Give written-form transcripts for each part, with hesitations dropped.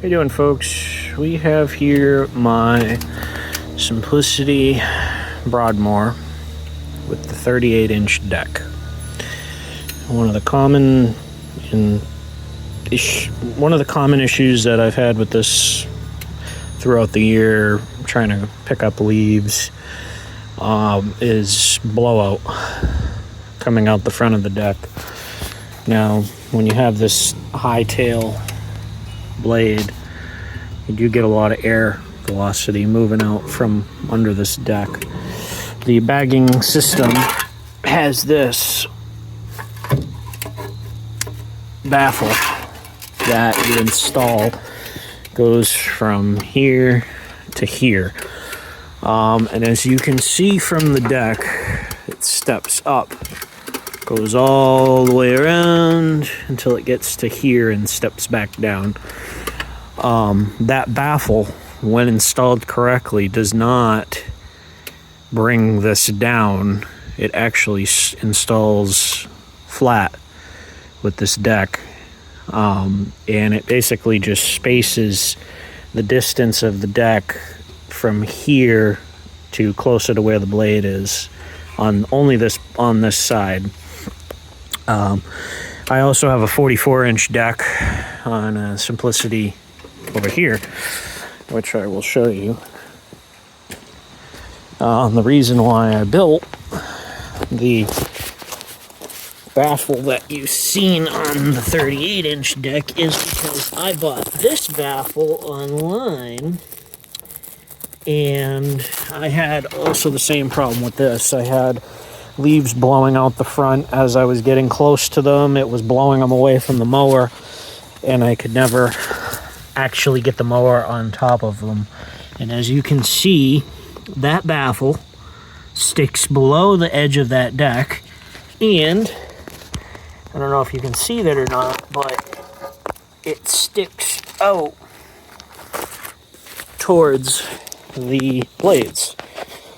How you doing, folks? We have here my Simplicity Broadmoor with the 38-inch deck. One of the common issues that I've had with this throughout the year, trying to pick up leaves, is blowout coming out the front of the deck. Now, when you have this high tail blade, you do get a lot of air velocity moving out from under this deck. The bagging system has this baffle that you install, goes from here to here, and as you can see from the deck, it steps up, goes all the way around until it gets to here and steps back down. That baffle, when installed correctly, does not bring this down. It actually installs flat with this deck, and it basically just spaces the distance of the deck from here to closer to where the blade is on this side. I also have a 44-inch deck on Simplicity over here, which I will show you. The reason why I built the baffle that you've seen on the 38-inch deck is because I bought this baffle online, and I had also the same problem with this. I had leaves blowing out the front. As I was getting close to them, it was blowing them away from the mower, and I could never actually get the mower on top of them. And as you can see, that baffle sticks below the edge of that deck, and I don't know if you can see that or not, but it sticks out towards the blades,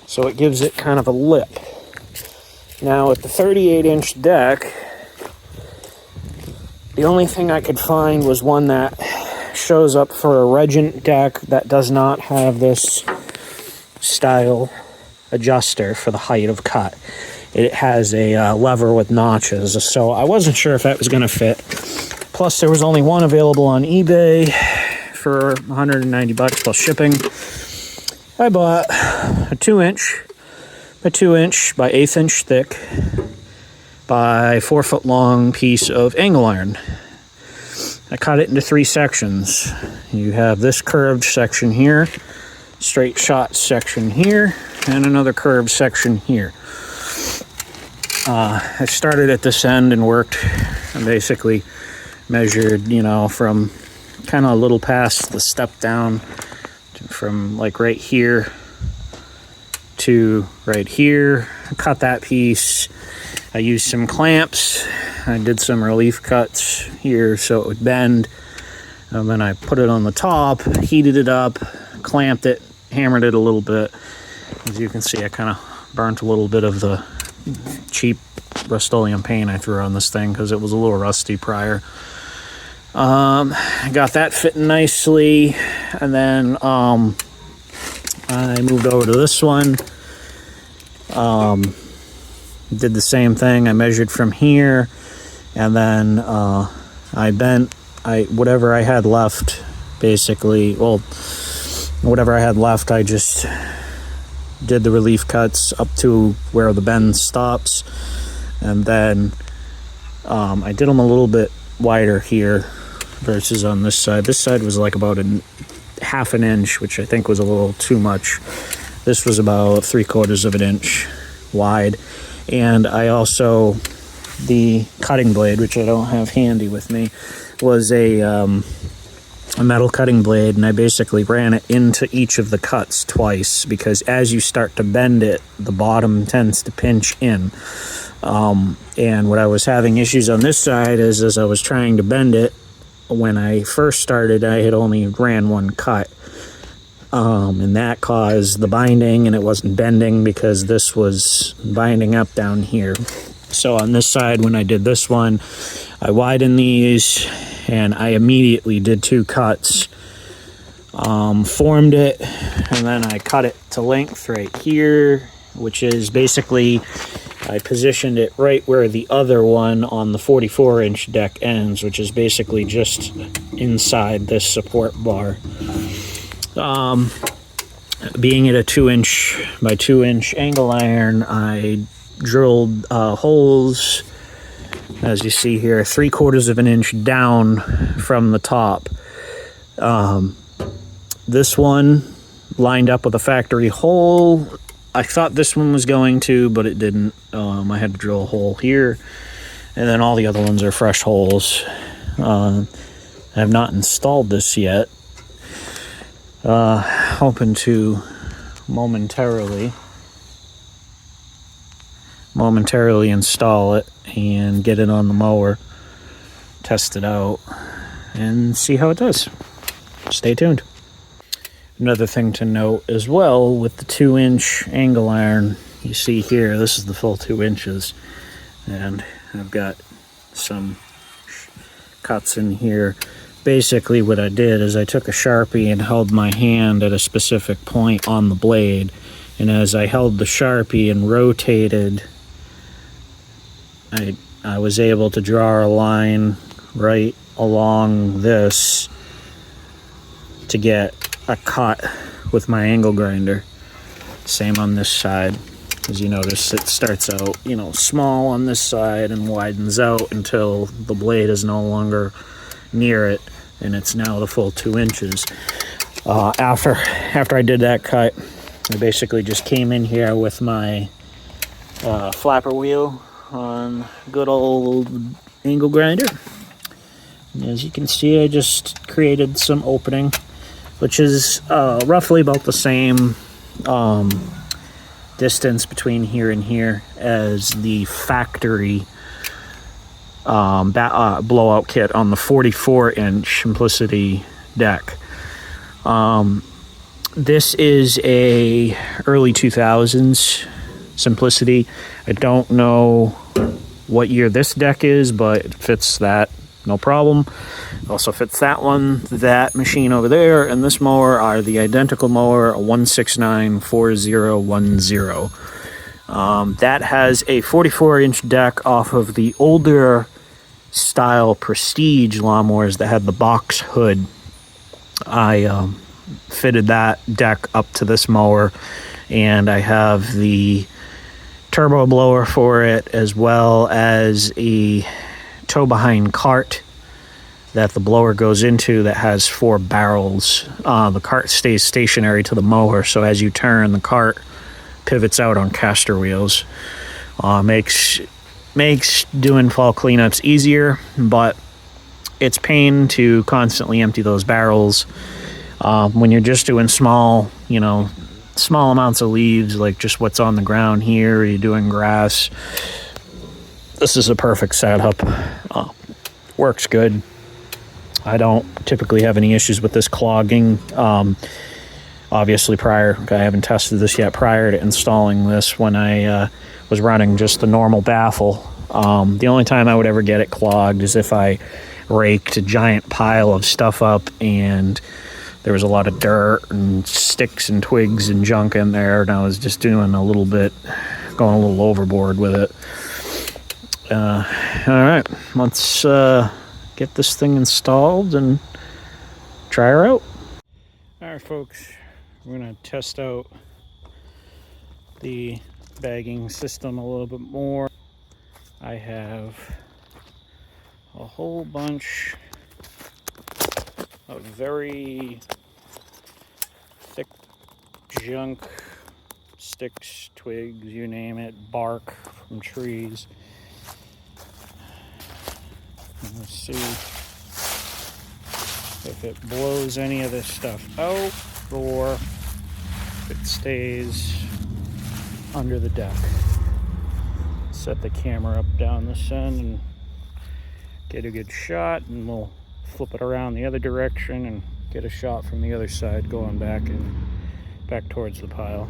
so it gives it kind of a lip. Now, with the 38-inch deck, the only thing I could find was one that shows up for a Regent deck that does not have this style adjuster for the height of cut. It has a lever with notches, so I wasn't sure if that was going to fit. Plus, there was only one available on eBay for $190 plus shipping. I bought a 2-inch by 2-inch by 1/8 thick by 4-foot long piece of angle iron. I cut it into 3 sections. You have this curved section here, straight shot section here, and another curved section here. I started at this end and worked and basically measured, from kind of a little past the step down, from like right here to right here. I cut that piece. I used some clamps. I did some relief cuts here so it would bend. And then I put it on the top, heated it up, clamped it, hammered it a little bit. As you can see, I kind of burnt a little bit of the cheap Rust-Oleum paint I threw on this thing because it was a little rusty prior. I got that fitting nicely, and then I moved over to this one. Did the same thing. I measured from here, and then I bent whatever I had left, basically. Well, whatever I had left, I just did the relief cuts up to where the bend stops, and then I did them a little bit wider here versus on this side. This side was like about half an inch, which I think was a little too much. This was about 3/4 of an inch wide. And I also, the cutting blade, which I don't have handy with me, was a metal cutting blade, and I basically ran it into each of the cuts twice, because as you start to bend it, the bottom tends to pinch in. And what I was having issues on this side is, as I was trying to bend it, when I first started, I had only ran one cut. And that caused the binding, and it wasn't bending because this was binding up down here. So on this side, when I did this one, I widened these, and I immediately did 2 cuts formed it, and then I cut it to length right here, which is basically, I positioned it right where the other one on the 44-inch deck ends, which is basically just inside this support bar. Being at a 2-inch by 2-inch angle iron, I drilled holes, as you see here, 3/4 of an inch down from the top. This one lined up with a factory hole. I thought this one was going to, but it didn't. I had to drill a hole here, and then all the other ones are fresh holes. I have not installed this yet. Hoping to momentarily install it and get it on the mower, test it out, and see how it does. Stay tuned. Another thing to note as well, with the 2-inch angle iron, you see here, this is the full 2 inches, and I've got some cuts in here. Basically what I did is I took a Sharpie and held my hand at a specific point on the blade, and as I held the Sharpie and rotated, I was able to draw a line right along this to get a cut with my angle grinder. Same on this side. As you notice, it starts out, small on this side and widens out until the blade is no longer near it, and it's now the full 2 inches. After I did that cut, I basically just came in here with my flapper wheel on good old angle grinder. And as you can see, I just created some opening, which is roughly about the same distance between here and here as the factory blowout kit on the 44-inch Simplicity deck. This is a early 2000s Simplicity. I don't know what year this deck is, but it fits that, no problem. It also fits that one, that machine over there, and this mower are the identical mower, a 1694010. That has a 44-inch deck off of the older style Prestige lawnmowers that had the box hood. I fitted that deck up to this mower, and I have the turbo blower for it, as well as a tow behind cart that the blower goes into that has 4 barrels. The cart stays stationary to the mower, so as you turn, the cart pivots out on caster wheels. Makes doing fall cleanups easier, but it's pain to constantly empty those barrels. When you're just doing small amounts of leaves, like just what's on the ground here, or you're doing grass, this is a perfect setup. Works good. I don't typically have any issues with this clogging. Obviously, I haven't tested this yet prior to installing this, when I was running just the normal baffle. The only time I would ever get it clogged is if I raked a giant pile of stuff up and there was a lot of dirt and sticks and twigs and junk in there, and I was just going a little overboard with it. All right, let's get this thing installed and try her out. All right, folks, we're gonna test out the bagging system a little bit more. I have a whole bunch of very thick junk, sticks, twigs, you name it, bark from trees. Let's see if it blows any of this stuff out or if it stays under the deck. Set the camera up down this end and get a good shot, and we'll flip it around the other direction and get a shot from the other side going back towards the pile.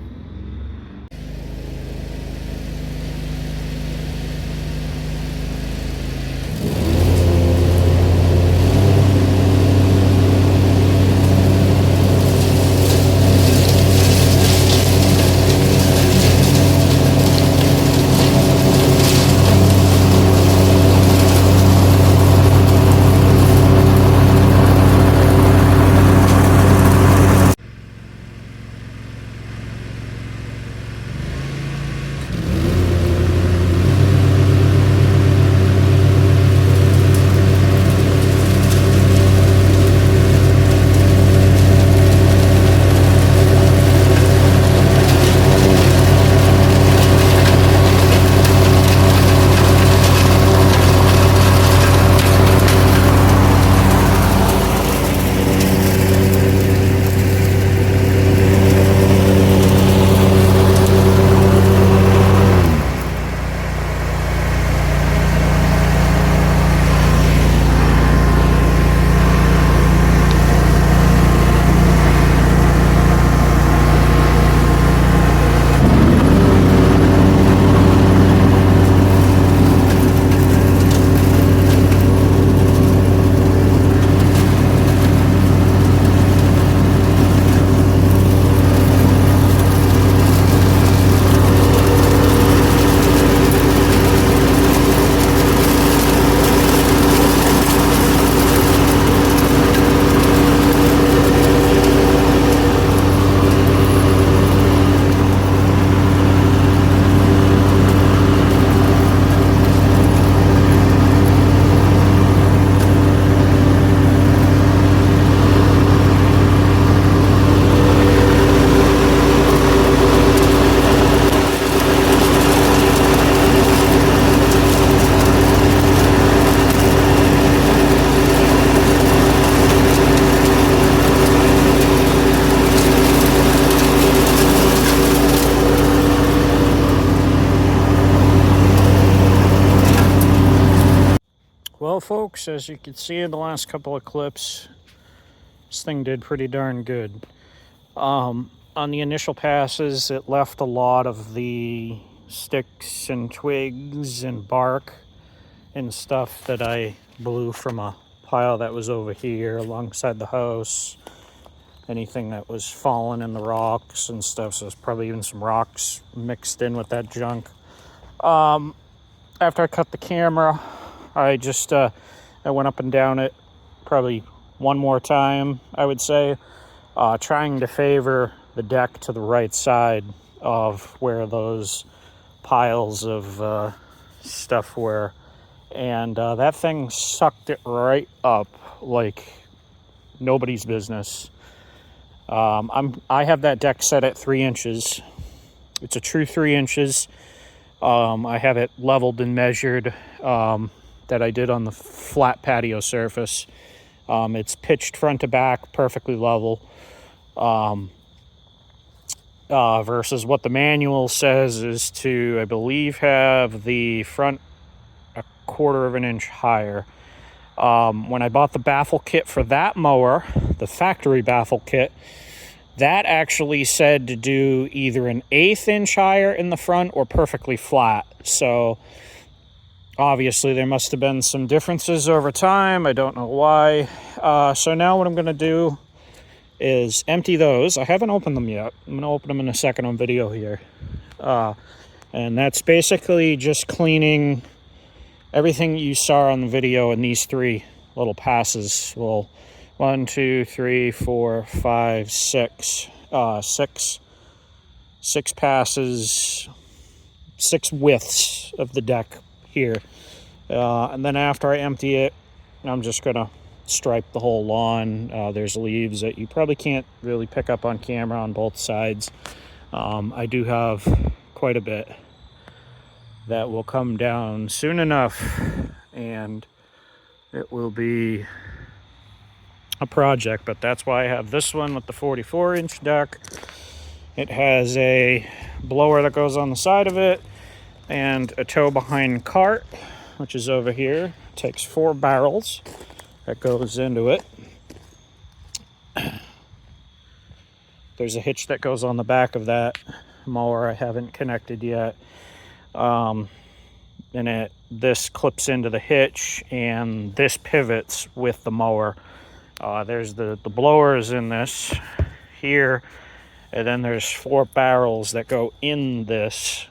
folks. As you can see in the last couple of clips, this thing did pretty darn good. On the initial passes, it left a lot of the sticks and twigs and bark and stuff that I blew from a pile that was over here alongside the house. Anything that was falling in the rocks and stuff, so there's probably even some rocks mixed in with that junk. After I cut the camera, I just I went up and down it probably one more time, I would say, trying to favor the deck to the right side of where those piles of stuff were, and that thing sucked it right up like nobody's business. I have that deck set at 3 inches. It's a true 3 inches. I have it leveled and measured, that I did on the flat patio surface. It's pitched front to back, perfectly level. Versus what the manual says is to, I believe, have the front a 1/4 of an inch higher. When I bought the baffle kit for that mower, the factory baffle kit, that actually said to do either an 1/8 inch higher in the front or perfectly flat. So obviously there must have been some differences over time. I don't know why. So now what I'm going to do is empty those. I haven't opened them yet. I'm going to open them in a second on video here. And that's basically just cleaning everything you saw on the video in these 3 little passes. Well, 1, 2, 3, 4, 5, 6. 6 passes, 6 widths of the deck here. And then after I empty it, I'm just going to stripe the whole lawn. There's leaves that you probably can't really pick up on camera on both sides. I do have quite a bit that will come down soon enough, and it will be a project. But that's why I have this one with the 44-inch deck. It has a blower that goes on the side of it and a tow behind cart, which is over here. It takes 4 barrels that goes into it. There's a hitch that goes on the back of that mower I haven't connected yet. And this clips into the hitch, and this pivots with the mower. There's the blowers in this here, and then there's 4 barrels that go in this,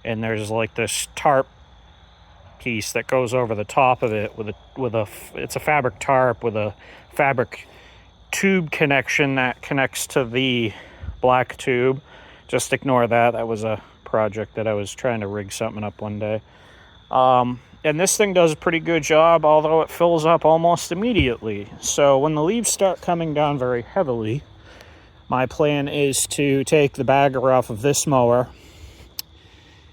and there's like this tarp piece that goes over the top of it it's a fabric tarp with a fabric tube connection that connects to the black tube. Just ignore that. That was a project that I was trying to rig something up one day. And this thing does a pretty good job, although it fills up almost immediately. So when the leaves start coming down very heavily, my plan is to take the bagger off of this mower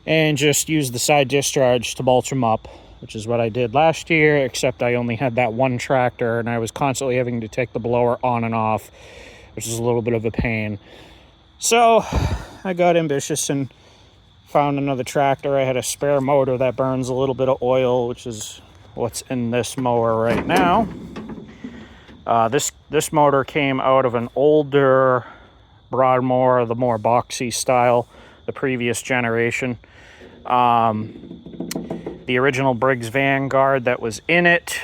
and just use the side discharge to mulch them up, which is what I did last year, except I only had that one tractor and I was constantly having to take the blower on and off, which is a little bit of a pain. So I got ambitious and found another tractor. I had a spare motor that burns a little bit of oil, which is what's in this mower right now. This motor came out of an older Broadmoor, the more boxy style, the previous generation. The original Briggs Vanguard that was in it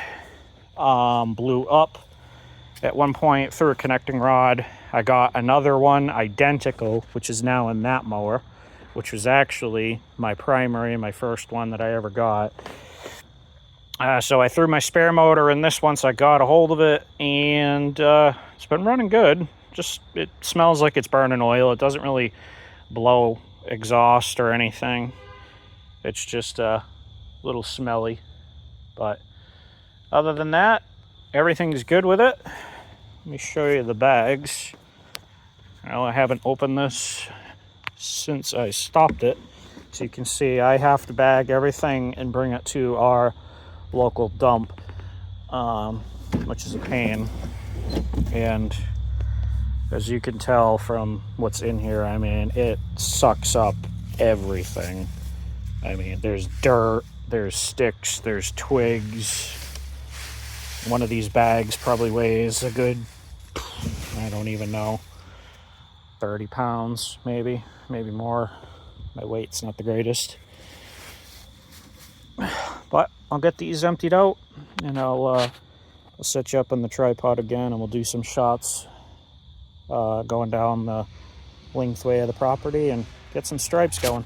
blew up at one point through a connecting rod. I got another one identical, which is now in that mower, which was actually my first one that I ever got. So I threw my spare motor in this once I got a hold of it, and it's been running good. Just, it smells like it's burning oil. It doesn't really blow exhaust or anything. It's just a little smelly. But other than that, everything's good with it. Let me show you the bags. Well, I haven't opened this since I stopped it. So you can see I have to bag everything and bring it to our local dump, which is a pain. And as you can tell from what's in here, I mean, it sucks up everything. I mean, there's dirt, there's sticks, there's twigs, One of these bags probably weighs a good, I don't even know, 30 pounds, maybe more. My weight's not the greatest. But I'll get these emptied out, and I'll set you up on the tripod again, and we'll do some shots going down the lengthway of the property and get some stripes going.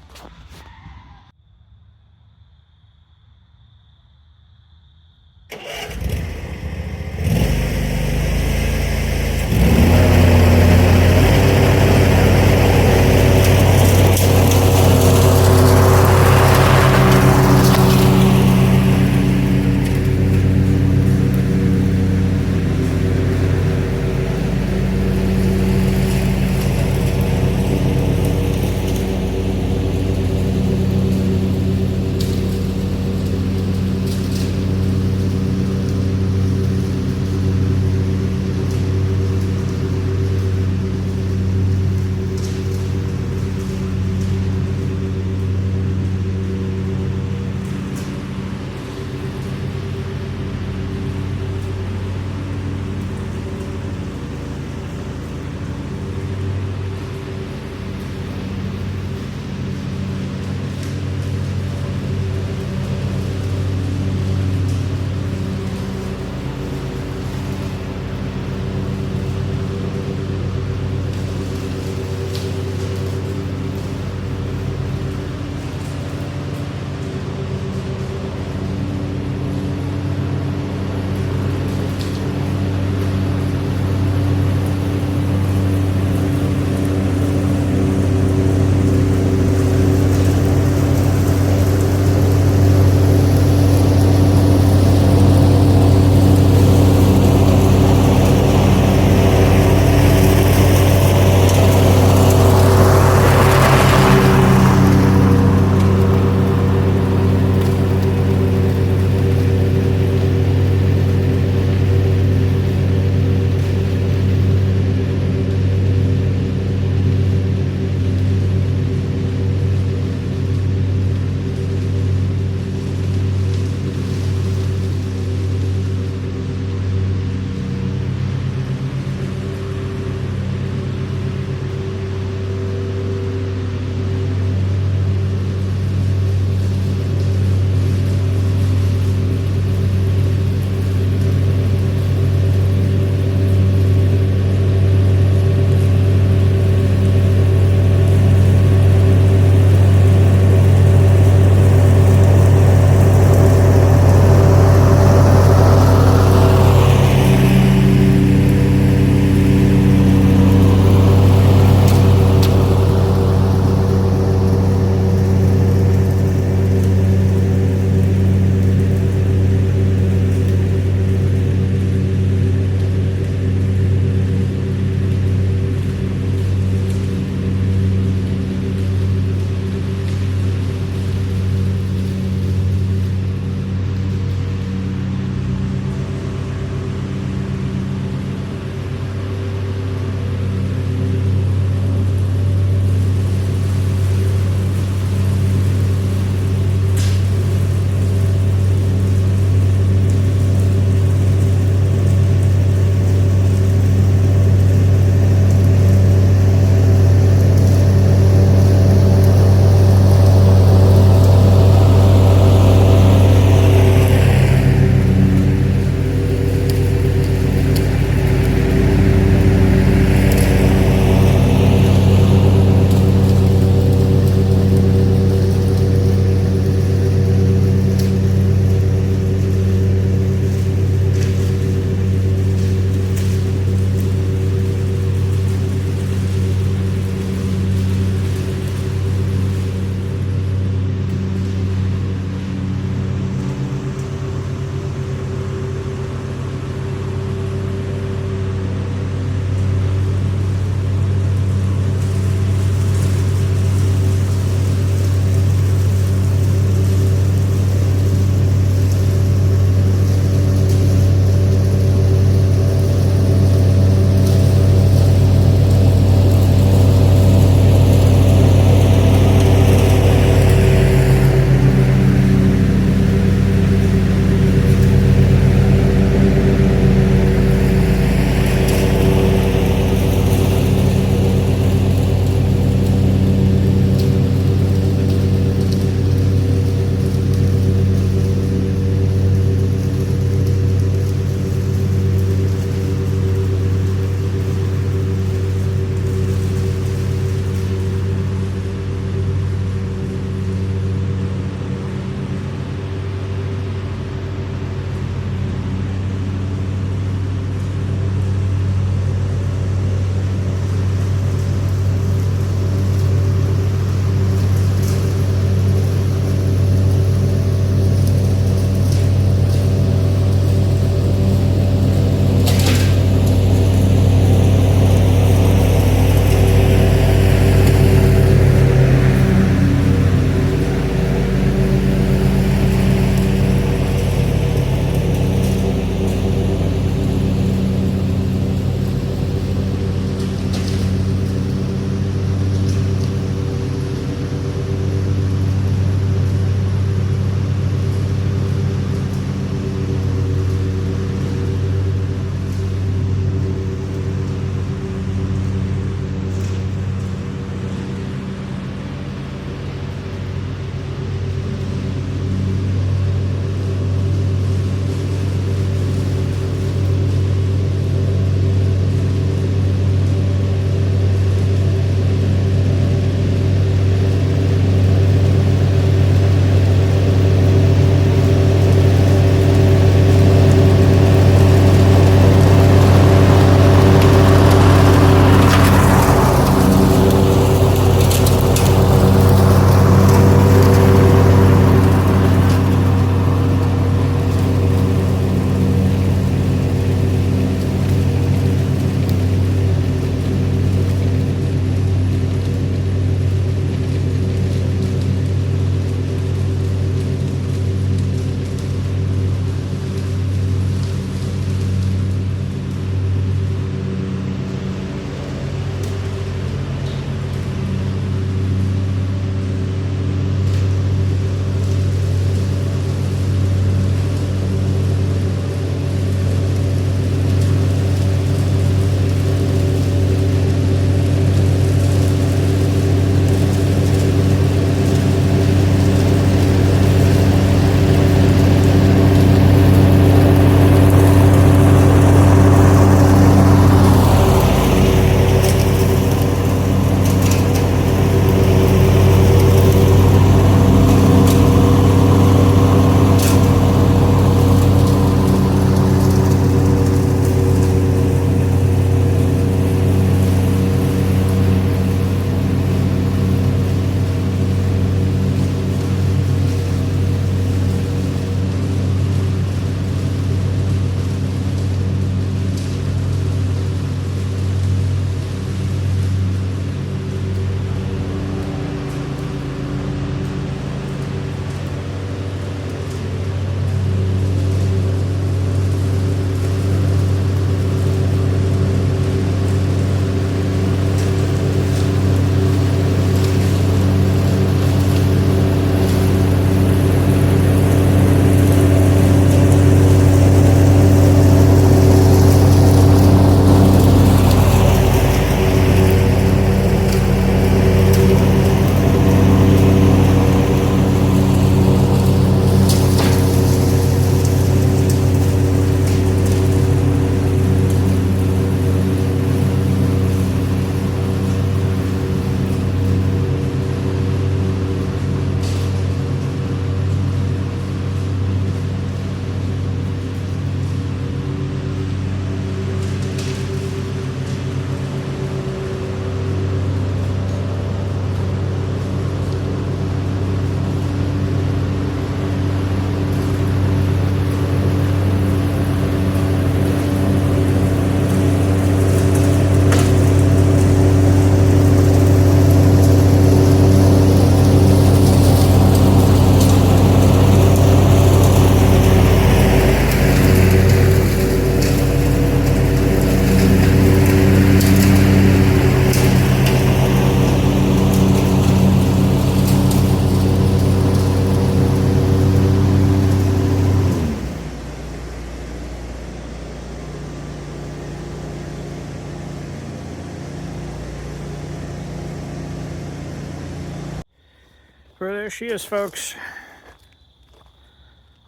But there she is, folks.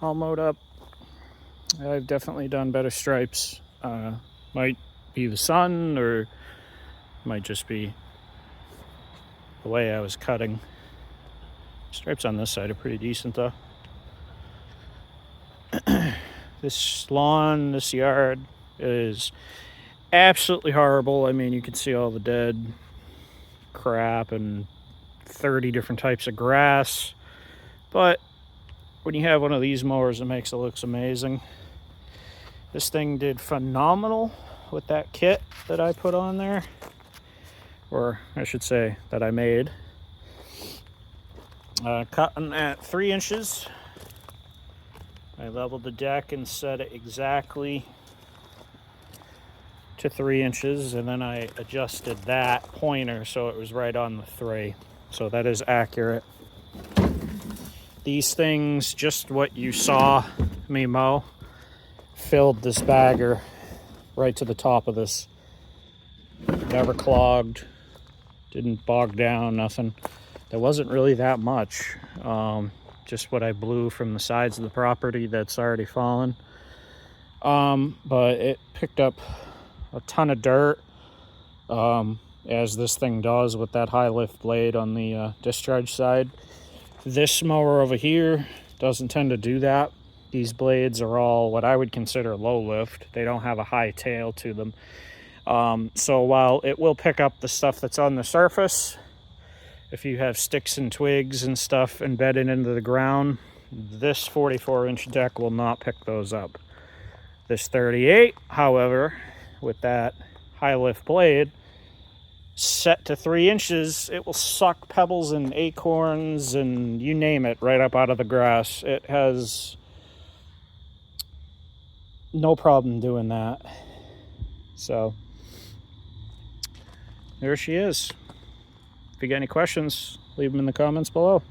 All mowed up. I've definitely done better stripes. Might be the sun, or might just be the way I was cutting. Stripes on this side are pretty decent, though. This lawn, this yard is absolutely horrible. I mean, you can see all the dead crap and 30 different types of grass. But when you have one of these mowers, it makes it look amazing. This thing did phenomenal with that kit that I put on there. Or I should say that I made. Cutting at 3 inches. I leveled the deck and set it exactly to 3 inches, and then I adjusted that pointer so it was right on the 3. So that is accurate. These things, just what you saw me mow, filled this bagger right to the top of this. Never clogged, didn't bog down, nothing. There wasn't really that much. Just what I blew from the sides of the property that's already fallen. But it picked up a ton of dirt, as this thing does with that high lift blade on the discharge side. This mower over here doesn't tend to do that. These blades are all what I would consider low lift. They don't have a high tail to them. So while it will pick up the stuff that's on the surface, if you have sticks and twigs and stuff embedded into the ground, this 44-inch deck will not pick those up. This 38, however, with that high lift blade set to 3 inches, it will suck pebbles and acorns and you name it right up out of the grass. It has no problem doing that. So there she is. If you got any questions, leave them in the comments below.